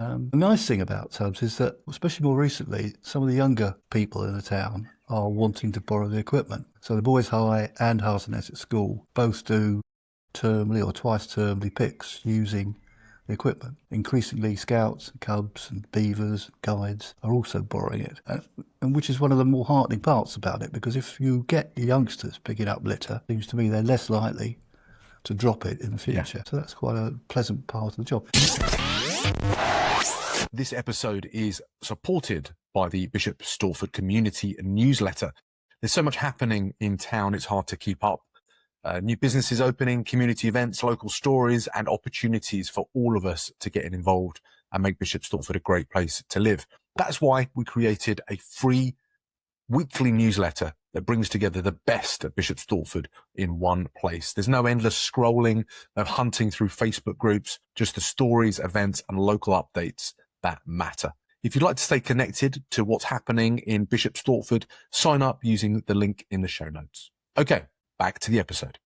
The nice thing about TUBS is that, especially more recently, some of the younger people in the town are wanting to borrow the equipment. So the Boys High and Hudson at school both do termly or twice termly picks using the equipment. Increasingly, scouts, cubs and beavers, guides are also borrowing it, and which is one of the more heartening parts about it, because if you get your youngsters picking up litter, it seems to me they're less likely to drop it in the future. Yeah. So that's quite a pleasant part of the job. This episode is supported by the Bishop Stortford community newsletter. There's so much happening in town, it's hard to keep up. New businesses opening, community events, local stories, and opportunities for all of us to get involved and make Bishop Stortford a great place to live. That's why we created a free weekly newsletter that brings together the best of Bishop Stortford in one place. There's no endless scrolling, no hunting through Facebook groups, just the stories, events, and local updates that matter. If you'd like to stay connected to what's happening in Bishop Stortford, sign up using the link in the show notes. Okay, back to the episode.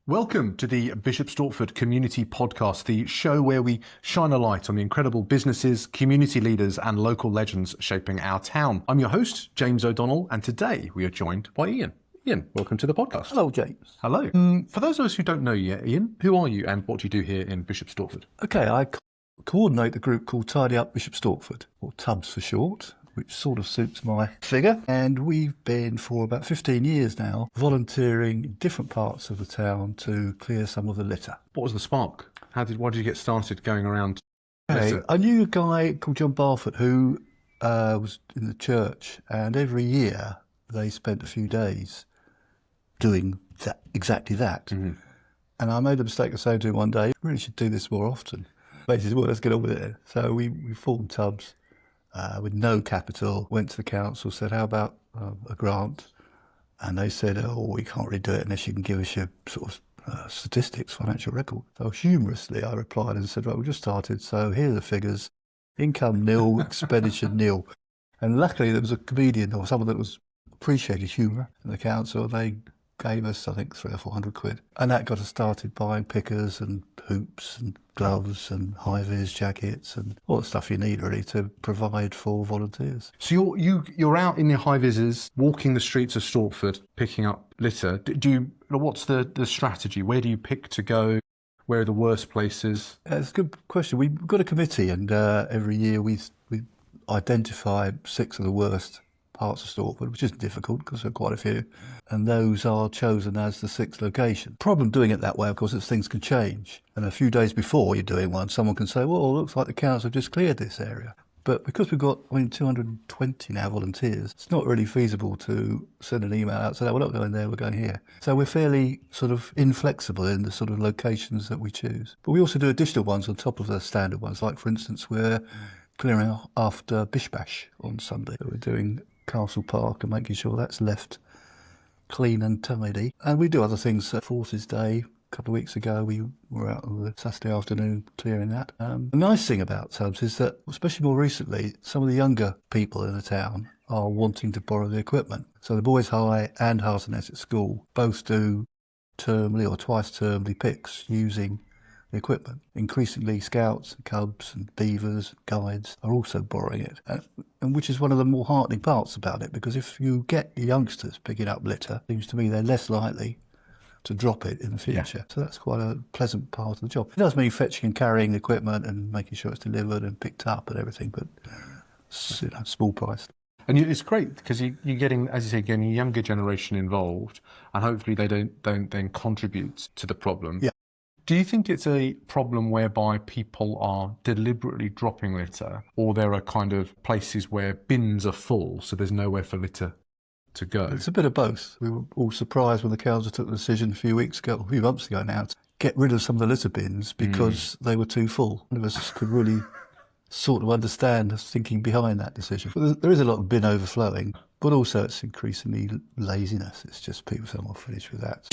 Welcome to the Bishop Stortford Community Podcast, the show where we shine a light on the incredible businesses, community leaders, and local legends shaping our town. I'm your host, James O'Donnell, and today we are joined by Ian. Ian, welcome to the podcast. Hello, James. Hello. For those of us who don't know you yet, Ian, who are you and what do you do here in Bishop Stortford? Okay, I coordinate a group called Tidy Up Bishop Stortford, or TUBS for short, which sort of suits my figure. And we've been for about 15 years now volunteering in different parts of the town to clear some of the litter. What was the spark? Why did you get started going around? Okay, I knew a guy called John Barford who was in the church, and every year they spent a few days doing exactly that. Mm-hmm. And I made the mistake of saying to him one day, really should do this more often. Basically, well, let's get on with it. So we formed TUBS with no capital, went to the council, said, how about a grant? And they said, oh, we can't really do it unless you can give us your sort of statistics, financial record. So humorously, I replied and said, right, we just started, so here are the figures. Income nil, expenditure nil. And luckily there was a comedian or someone that was appreciated humour in the council. They gave us, I think, 300 or 400 quid. And that got us started buying pickers and hoops and gloves and high-vis jackets and all the stuff you need, really, to provide for volunteers. So you're out in your high-vises, walking the streets of Stortford, picking up litter. What's the strategy? Where do you pick to go? Where are the worst places? It's a good question. We've got a committee, and every year we identify 6 of the worst parts of Stortford, which isn't difficult because there are quite a few, and those are chosen as the 6 locations. Problem doing it that way, of course, is things can change, and a few days before you're doing one, someone can say, well, it looks like the council have just cleared this area. But because we've got 220 now volunteers, it's not really feasible to send an email out and say, no, we're not going there, we're going here. So we're fairly sort of inflexible in the sort of locations that we choose. But we also do additional ones on top of the standard ones, like, for instance, we're clearing after Bish Bash on Sunday. So we're doing Castle Park and making sure that's left clean and tidy. And we do other things. Forces Day, a couple of weeks ago, we were out on the Saturday afternoon clearing that. The nice thing about TUBS is that, especially more recently, some of the younger people in the town are wanting to borrow the equipment. So the Boys High and Hudson at school both do termly or twice termly picks using the equipment. Increasingly, scouts, cubs and beavers, guides are also borrowing it, and which is one of the more heartening parts about it, because if you get your youngsters picking up litter, it seems to me they're less likely to drop it in the future. Yeah. So that's quite a pleasant part of the job. It does mean fetching and carrying the equipment and making sure it's delivered and picked up and everything, but small price. And it's great because you're getting, as you say, getting a younger generation involved, and hopefully they don't then contribute to the problem. Yeah. Do you think it's a problem whereby people are deliberately dropping litter, or there are kind of places where bins are full, so there's nowhere for litter to go? It's a bit of both. We were all surprised when the council took the decision a few months ago now, to get rid of some of the litter bins because they were too full. None of us could really sort of understand the thinking behind that decision. But there is a lot of bin overflowing, but also it's increasingly laziness. It's just people saying, well, finished with that.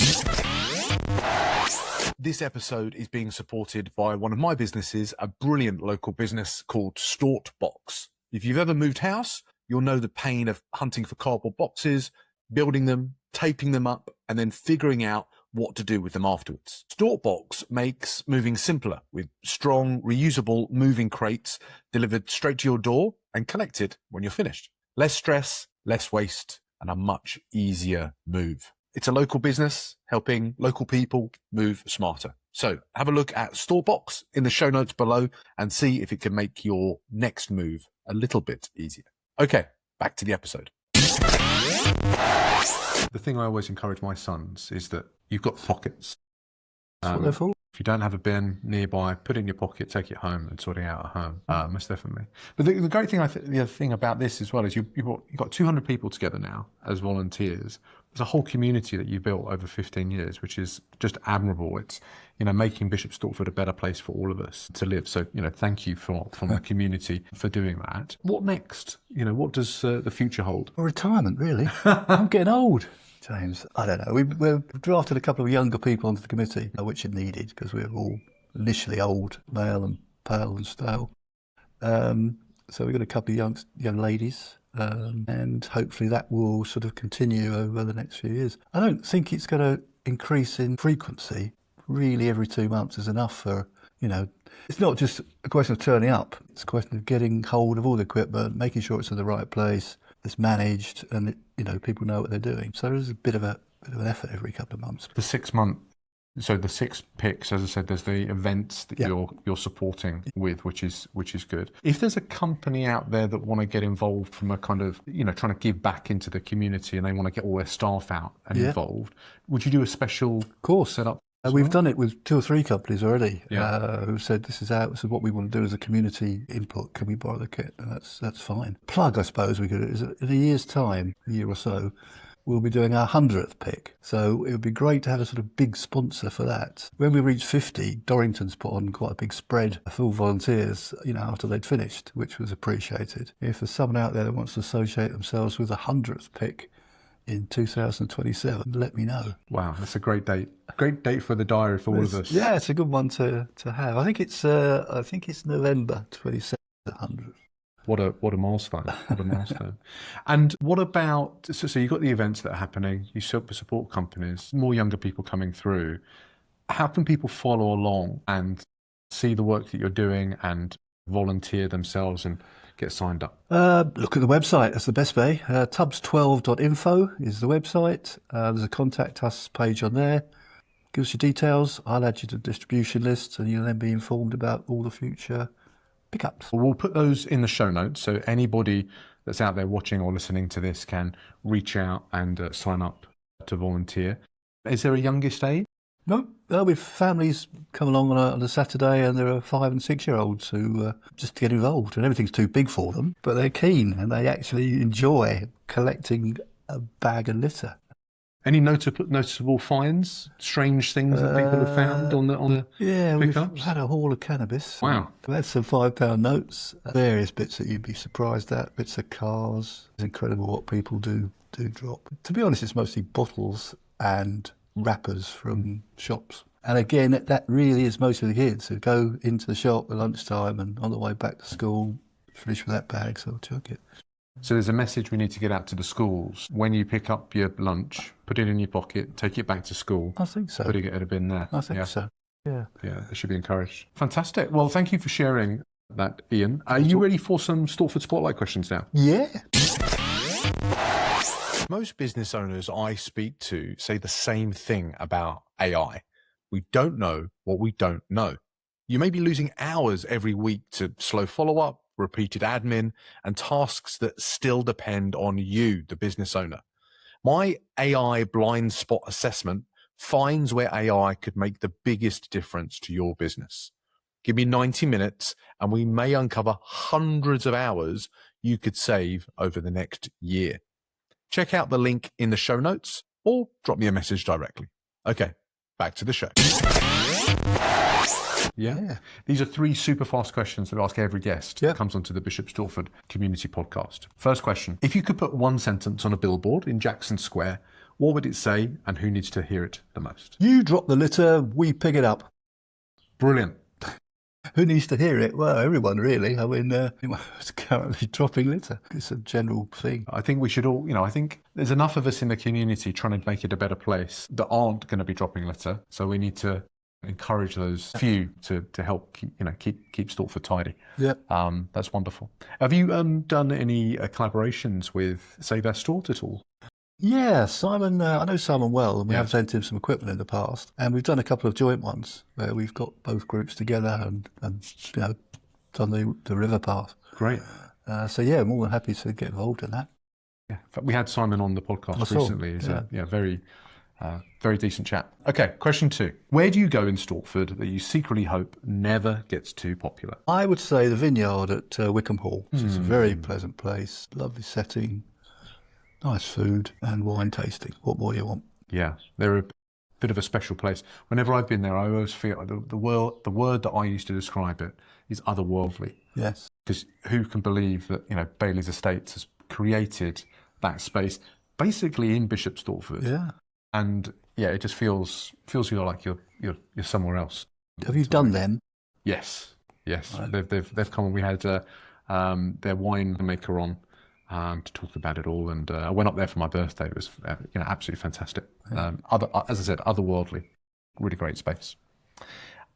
This episode is being supported by one of my businesses, a brilliant local business called StortBox. If you've ever moved house, you'll know the pain of hunting for cardboard boxes, building them, taping them up, and then figuring out what to do with them afterwards. StortBox makes moving simpler with strong, reusable moving crates delivered straight to your door and collected when you're finished. Less stress, less waste, and a much easier move. It's a local business helping local people move smarter. So have a look at StortBox in the show notes below and see if it can make your next move a little bit easier. Okay, back to the episode. The thing I always encourage my sons is that you've got pockets. That's what they're for. If you don't have a bin nearby, put it in your pocket, take it home and sort it out at home. Most definitely. But the great thing, the other thing about this as well is you've got 200 people together now as volunteers. There's a whole community that you built over 15 years, which is just admirable. It's, making Bishop Stortford a better place for all of us to live. So, thank you from the community for doing that. What next? What does the future hold? Well, retirement, really. I'm getting old, James. I don't know. We've drafted a couple of younger people onto the committee, which it needed because we were all initially old, male and pale and stale. So we've got a couple of young ladies. And hopefully that will sort of continue over the next few years. I don't think it's going to increase in frequency. Really, every 2 months is enough for, it's not just a question of turning up. It's a question of getting hold of all the equipment, making sure it's in the right place, it's managed, and, people know what they're doing. So there's a bit of an effort every couple of months. The 6 month. So the 6 picks, as I said, there's the events that you're supporting with, which is good. If there's a company out there that want to get involved from a kind of, trying to give back into the community and they want to get all their staff out and involved, would you do a special course set up? We've done it with 2 or 3 companies already who said this is what we want to do as a community input. Can we borrow the kit? And that's fine. Plug, I suppose we could. Is in a year's time, a year or so, we'll be doing our 100th pick. So it would be great to have a sort of big sponsor for that. When we reached 50, Dorrington's put on quite a big spread for all volunteers, after they'd finished, which was appreciated. If there's someone out there that wants to associate themselves with a 100th pick in 2027, let me know. Wow, that's a great date. Great date for the diary for all of us. Yeah, it's a good one to have. I think it's November 27th, 100th. What a milestone! What a milestone! And what about so you've got the events that are happening. You support companies, more younger people coming through. How can people follow along and see the work that you're doing and volunteer themselves and get signed up? Look at the website. That's the best way. TUBS12.info is the website. There's a contact us page on there. Give us your details. I'll add you to the distribution list, and you'll then be informed about all the future pickups. We'll put those in the show notes, so anybody that's out there watching or listening to this can reach out and sign up to volunteer. Is there a youngest age? No, we've families come along on a Saturday, and there are 5 and 6 year olds who just get involved, and everything's too big for them, but they're keen and they actually enjoy collecting a bag of litter. Any noticeable finds, strange things that people have found on the pickups? We've had a haul of cannabis. Wow. We had some £5 notes, various bits that you'd be surprised at, bits of cars. It's incredible what people do drop. To be honest, it's mostly bottles and wrappers from shops. And again, that really is most of the kids who go into the shop at lunchtime and on the way back to school, finish with that bag, so I'll chuck it. So there's a message we need to get out to the schools. When you pick up your lunch, put it in your pocket, take it back to school. I think so. Putting it in a bin there. I think so, yeah. Yeah, they should be encouraged. Fantastic. Well, thank you for sharing that, Ian. Are you ready for some Stortford Spotlight questions now? Yeah. Most business owners I speak to say the same thing about AI. We don't know what we don't know. You may be losing hours every week to slow follow-up, repeated admin, and tasks that still depend on you, the business owner. My AI blind spot assessment finds where AI could make the biggest difference to your business. Give me 90 minutes and we may uncover hundreds of hours you could save over the next year. Check out the link in the show notes or drop me a message directly. Okay, back to the show. Yeah. These are 3 super fast questions that I ask every guest that comes onto the Bishop Stortford Community Podcast. First question. If you could put one sentence on a billboard in Jackson Square, what would it say and who needs to hear it the most? You drop the litter, we pick it up. Brilliant. Who needs to hear it? Well, everyone really. I mean, it's currently dropping litter. It's a general thing. I think we should all, I think there's enough of us in the community trying to make it a better place that aren't going to be dropping litter. So we need to encourage those few to help keep Stortford tidy. Yeah. That's wonderful. Have you done any collaborations with Save Our Stort at all? Yeah, Simon, I know Simon well, and we Yeah. have sent him some equipment in the past. And we've done a couple of joint ones where we've got both groups together and done the river path. Great. So yeah, more than happy to get involved in that. Yeah. In fact, we had Simon on the podcast I saw. recently. He's a very decent chap. Okay, question 2. Where do you go in Stortford that you secretly hope never gets too popular? I would say the vineyard at Wickham Hall, which is a very pleasant place, lovely setting, nice food and wine tasting. What more you want? Yeah, they're a bit of a special place. Whenever I've been there, I always feel the word that I use to describe it is otherworldly. Yes. Because who can believe that Bailey's Estates has created that space basically in Bishop Stortford? Yeah. And yeah, it just feels like you're somewhere else. Have you done them? Yes. Right. They've come. We had their winemaker on to talk about it all, and I went up there for my birthday. It was absolutely fantastic. Yeah. As I said, otherworldly, really great space.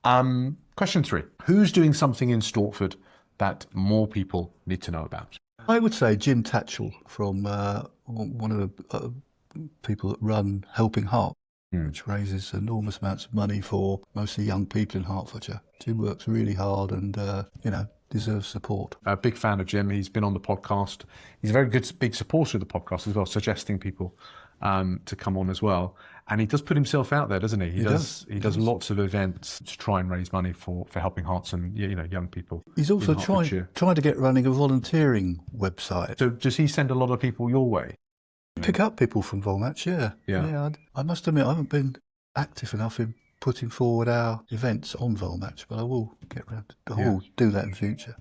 Question 3: who's doing something in Stortford that more people need to know about? I would say Jim Tatchell from one of the people that run Helping Heart, which raises enormous amounts of money for mostly young people in Hertfordshire. Jim works really hard and, deserves support. A big fan of Jim. He's been on the podcast. He's a very big supporter of the podcast as well, suggesting people to come on as well. And he does put himself out there, doesn't he? He does lots of events to try and raise money for Helping Hearts and young people. He's also trying to get running a volunteering website. So does he send a lot of people your way? Pick up people from Volmatch, yeah. I must admit, I haven't been active enough in putting forward our events on Volmatch, but I will get around to will do that in future.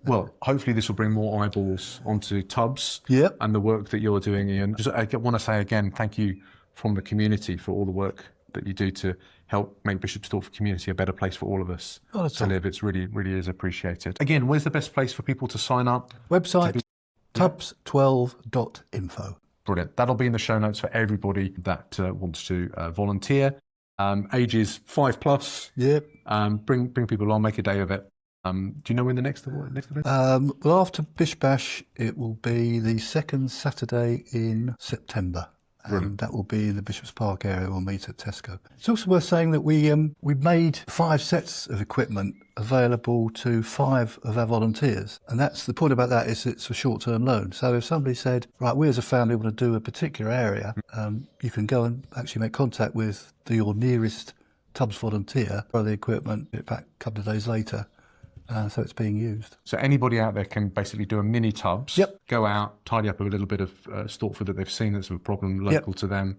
Well, hopefully this will bring more eyeballs onto TUBS and the work that you're doing, Ian. I want to say again, thank you from the community for all the work that you do to help make Bishop Stortford community a better place for all of us to live. It's really, really is appreciated. Again, where's the best place for people to sign up? Website, tubs12.info. Brilliant. That'll be in the show notes for everybody that wants to volunteer. Ages 5+. Yep. Bring people along, make a day of it. Do you know when the next event? Well, after Bish Bash, it will be the second Saturday in September. And that will be in the Bishop's Park area. We'll meet at Tesco. It's also worth saying that we made 5 sets of equipment available to 5 of our volunteers. And that's the point about that is it's a short-term loan. So if somebody said, right, we as a family want to do a particular area, you can go and actually make contact with your nearest TUBS volunteer, borrow the equipment, get it back a couple of days later. So it's being used. So anybody out there can basically do a mini TUBS, go out, tidy up a little bit of Stortford that they've seen that's a problem local to them.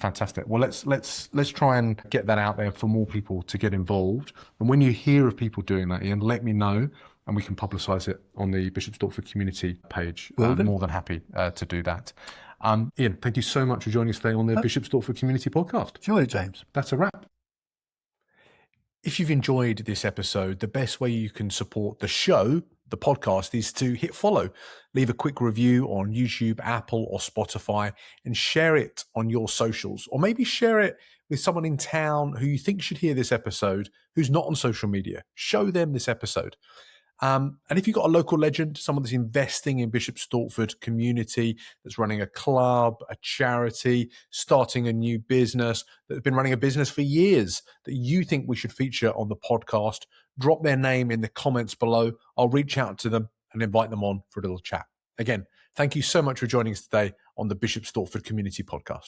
Fantastic. Well, let's try and get that out there for more people to get involved. And when you hear of people doing that, Ian, let me know and we can publicise it on the Bishop Stortford community page. I'm more than happy to do that. Ian, thank you so much for joining us today on the Bishop Stortford Community Podcast. Enjoy it, James. That's a wrap. If you've enjoyed this episode, the best way you can support the show, the podcast, is to hit follow, leave a quick review on YouTube, Apple or Spotify, and share it on your socials. Or maybe share it with someone in town who you think should hear this episode, who's not on social media. Show them this episode. And if you've got a local legend, someone that's investing in Bishop Stortford community, that's running a club, a charity, starting a new business, that's been running a business for years, that you think we should feature on the podcast, drop their name in the comments below. I'll reach out to them and invite them on for a little chat. Again, thank you so much for joining us today on the Bishop Stortford Community Podcast.